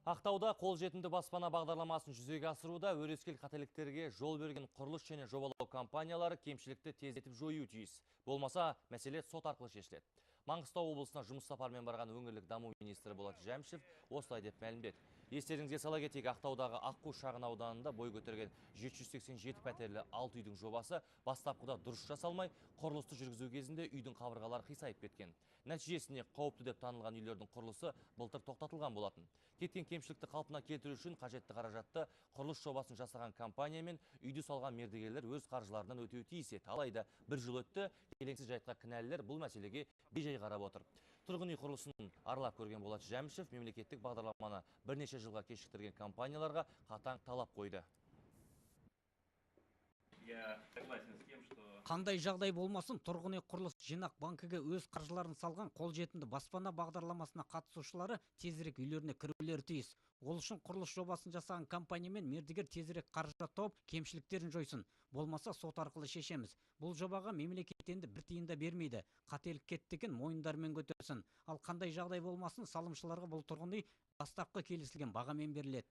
Ақтауда қолжетімді баспана бағдарламасын жүзеге асыруда өрескел қателіктерге жол берген құрылыс және жобалау компаниялары кемшілікті тездетіп жою тиіс. Болмаса, мәселе сот арқылы шешіледі. Маңғыстау облысына жұмыс сапармен барған өңірлік даму министрі Болат Жәмшев осылай деп мәлімдеді. Естеріңізге сала кетейік, Ақтаудағы Аққу шағын ауданында бой көтерген 787 пәтерлі 6 үйдің жобасы бастапқыда дұрыс жасалмай, құрылысты жүргізу кезінде үйдің қабырғалары қисайып кеткен. Нәтижесінде қауіпті деп танылған үйлердің құрылысы былтыр тоқтатылған болатын. Кеткен кемшілікті қалпына келтіру үшін қажетті қаражатты құрылыс жобасын жасаған компания мен үйді салған мердігерлер өз қаржыларынан өтеуі тиіс еді. Алайда бір жыл өтті, келеңсіз жайтқа кінәлілер бұл мәселеге бей-жай қарап отыр. Тұрғын үй құрылысын аралап көрген Болат Жәмшев мемлекеттік бағдарламаны бірнеше жылға кешіктірген компанияларға қатаң талап қойды. Қандай жағдай болмасын, тұрғын үй құрылыс жинақ банкіге өз қаржыларын салған қолжетімді баспана бағдарламасына қатысушылары тезірек үйлеріне кірулері тиіс. Ол үшін құрылыс жобасын жасаған компания мен мердігер тезірек қаражат тауып, кемшіліктерін жойсын. Болмаса сот арқылы шешеміз. Бұл жобаға мемлекет енді бір тиын да бермейді. Қателік кетті екен мойындармен көтерсін. Ал қандай жағдай болмасын, салымшыларға бұл тұрғын үй бастапқы келісілген бағамен беріледі.